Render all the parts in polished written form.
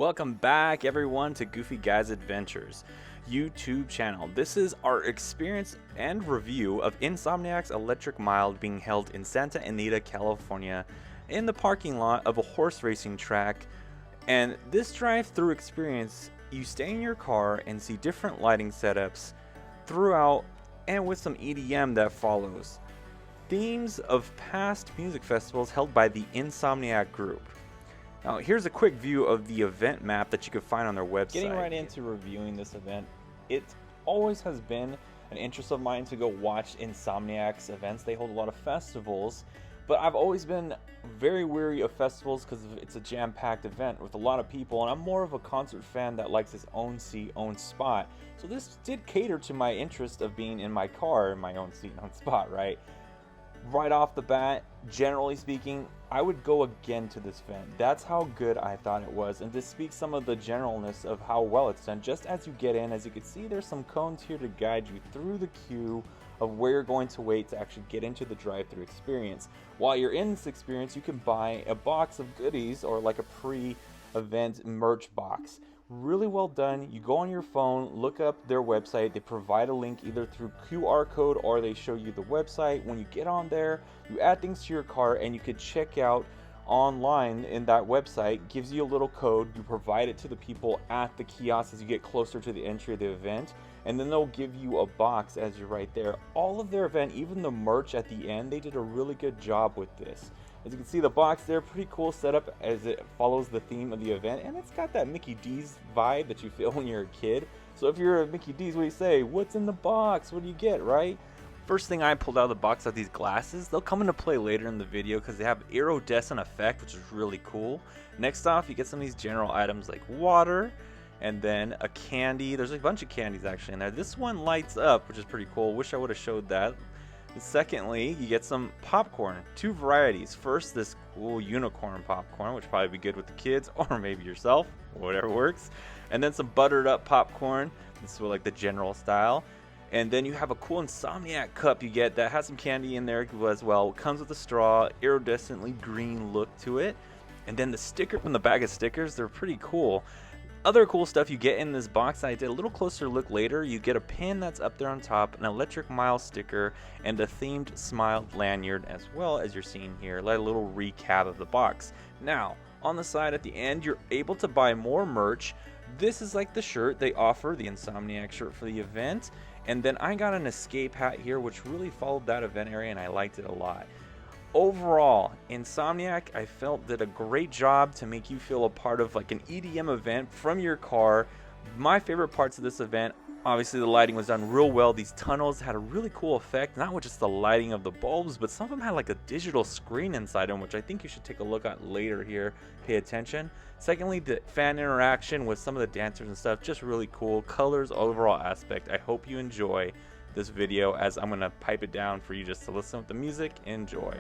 Welcome back everyone to Goofy Guys Adventures YouTube channel. This is our experience and review of Insomniac's Electric Mile being held in Santa Anita, California in the parking lot of a horse racing track. And this drive-through experience, you stay in your car and see different lighting setups throughout and with some EDM that follows. Themes of past music festivals held by the Insomniac Group. Now here's a quick view of the event map that you can find on their website. Getting right into reviewing this event, it always has been an interest of mine to go watch Insomniac's events. They hold a lot of festivals, but I've always been very weary of festivals because it's a jam-packed event with a lot of people, and I'm more of a concert fan that likes his own seat, own spot. So this did cater to my interest of being in my car, in my own seat, own spot, right? Right off the bat, generally speaking, I would go again to this event. That's how good I thought it was, and to speak some of the generalness of how well it's done, just as you get in, as you can see, there's some cones here to guide you through the queue of where you're going to wait to actually get into the drive-thru experience. While you're in this experience, you can buy a box of goodies or like a pre-event merch box. Really well done. You go on your phone, look up their website. They provide a link either through QR code or they show you the website. When you get on there, you add things to your car and you could check out online in that website. Gives you a little code. You provide it to the people at the kiosk as you get closer to the entry of the event, and then they'll give you a box as you're right there. All of their event, even the merch at the end, they did a really good job with this. As you can see, the box there, pretty cool setup as it follows the theme of the event, and it's got that Mickey D's vibe that you feel when you're a kid. So if you're a Mickey D's, what do you say? What's in the box? What do you get, right? First thing I pulled out of the box are these glasses. They'll come into play later in the video because they have iridescent effect, which is really cool. Next off, you get some of these general items like water, and then a candy. There's a bunch of candies actually in there. This one lights up, which is pretty cool. Wish I would have showed that. Secondly, you get some popcorn, two varieties. First, this cool unicorn popcorn, which would probably be good with the kids or maybe yourself, whatever works. And then some buttered up popcorn. This is like the general style. And then you have a cool Insomniac cup you get that has some candy in there as well. It comes with a straw, iridescently green look to it. And then the sticker from the bag of stickers, they're pretty cool. Other cool stuff you get in this box, I did a little closer look later. You get a pin that's up there on top, an Electric Mile sticker, and a themed smile lanyard as well as you're seeing here. Like a little recap of the box. Now, on the side at the end, you're able to buy more merch. This is like the shirt they offer, the Insomniac shirt for the event. And then I got an escape hat here, which really followed that event area, and I liked it a lot. Overall, Insomniac, I felt, did a great job to make you feel a part of like an EDM event from your car. My favorite parts of this event, obviously the lighting was done real well. These tunnels had a really cool effect, not with just the lighting of the bulbs, but some of them had like a digital screen inside them, which I think you should take a look at later here. Pay attention. Secondly, the fan interaction with some of the dancers and stuff, just really cool. Colors, overall aspect. I hope you enjoy this video as I'm gonna pipe it down for you just to listen with the music. Enjoy.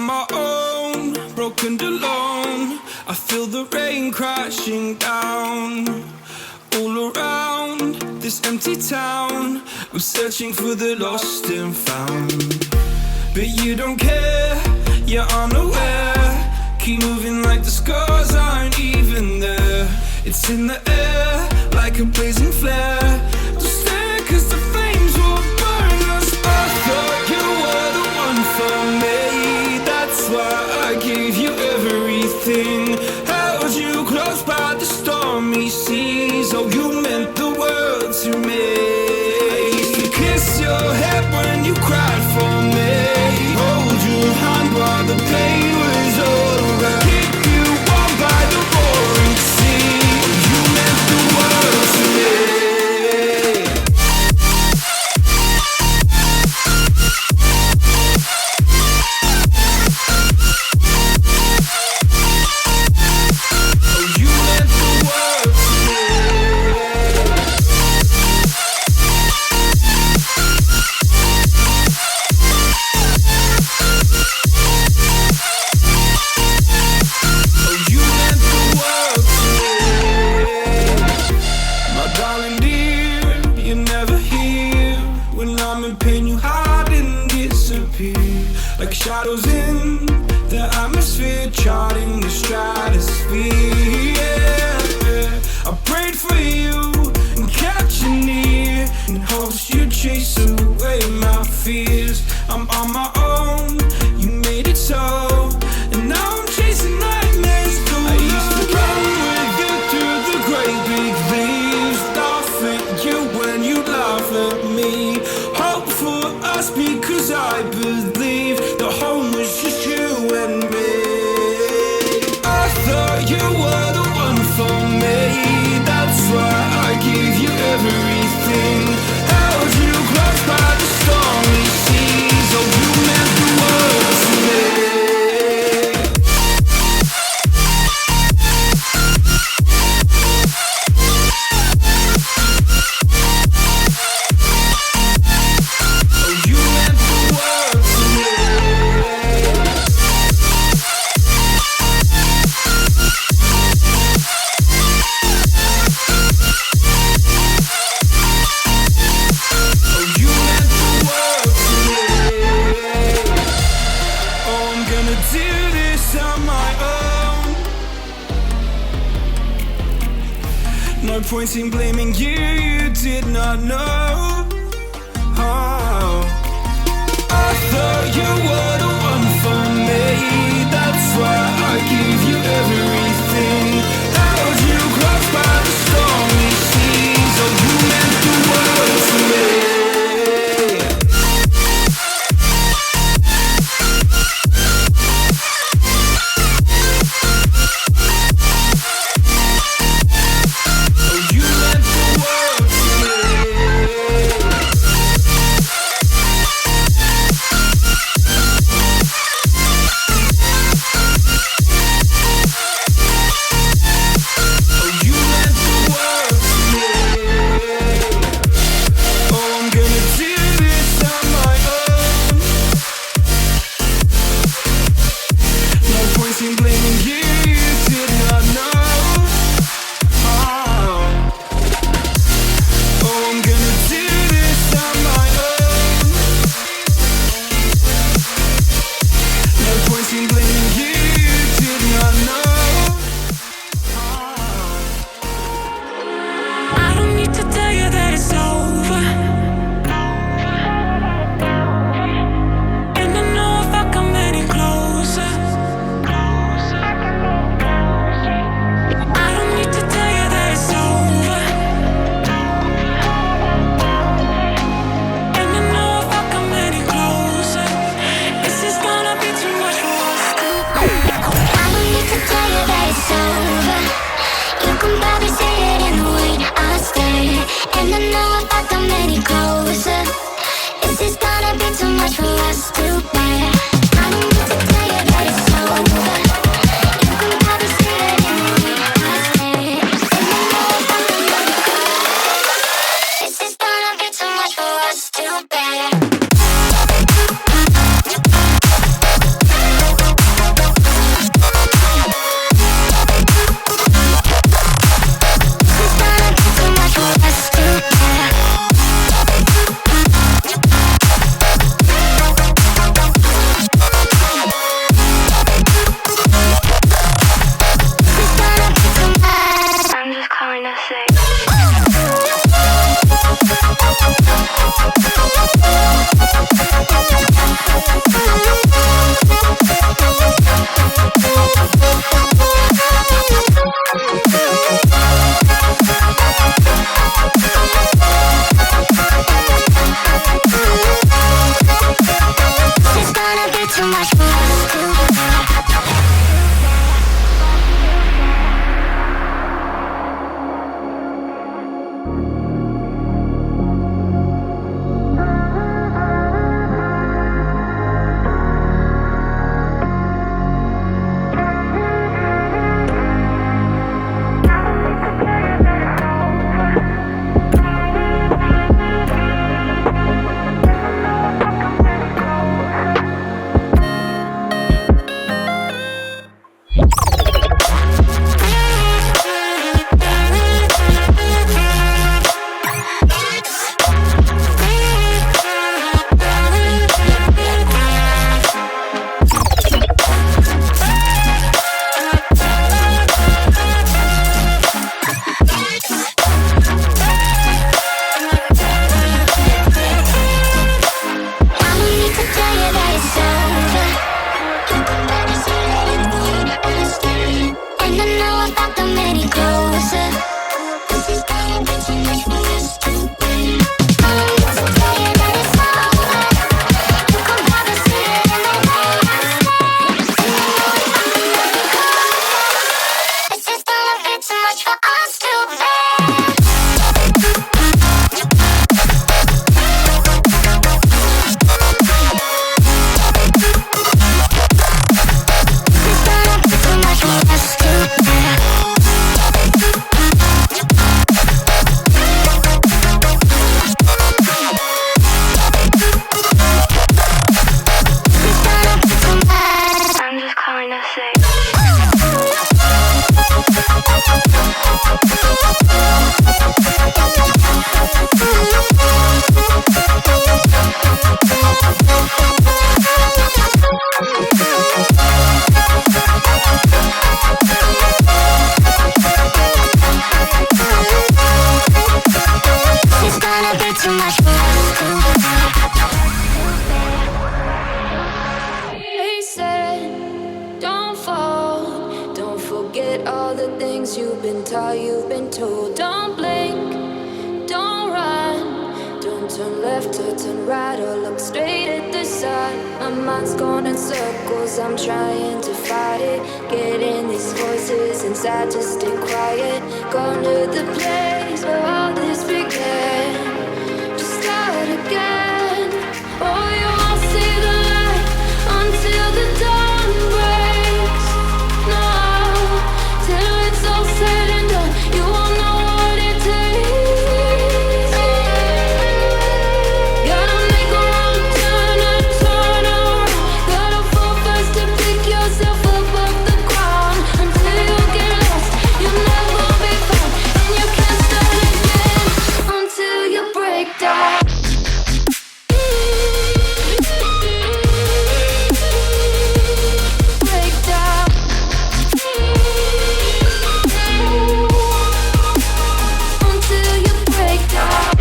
on my own, broken and alone. I feel the rain crashing down all around this empty town. I'm searching for the lost and found, but you don't care, you're unaware. Keep moving like the scars aren't even there. It's in the air like a blazing flare. Don't stare 'cause the flames will burn us. I thought you were the one for me, that's why I gave you everything. Held you close by the stormy seas. Oh, you meant the world to me. I used to kiss your head when you cried for me, hold your hand while the pain was over, keep you warm by the roaring sea. Oh, you meant the world to me. Like shadows in the atmosphere, charting the stratosphere. Yeah. I prayed for you and kept you near in hopes you'd chase away my fears. I'm on my own, you made it so, and now I'm chasing nightmares too. I used to run with you through the great big leaves, laugh at you when you laugh at me. Hope for us because I believe the home was just you and me. I thought you were the one for me, that's why I gave you everything. Held you close by the stormy seas. Oh, you meant the world to me. No point in blaming you, you did not know. Oh, I thought you were the one for me, that's why I gave you everything. Held you close by the stormy seas. Oh, you meant the world to me. turn left or turn right or look straight at the sun. My mind's going in circles, I'm trying to fight it. Getting these voices inside to stay quiet. Going to the place where all this began. Just start again. Oh, you won't see the light until the dawn breaks. No, till it's all said and done, you won't know what it takes. Gotta make a wrong turn and turn around. Gotta fall fast to pick yourself up off the ground. Until you get lost, you'll never be found. And you can't start again until you break down. Break down. Until you break down.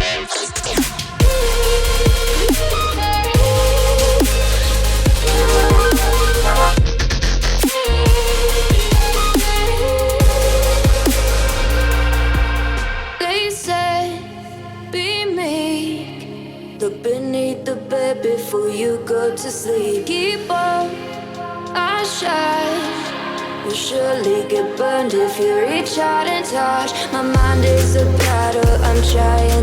They said, be meek. Look beneath the bed before you go to sleep. Keep on, I shine. You'll surely get burned if you reach out and touch. My mind is a battle, I'm trying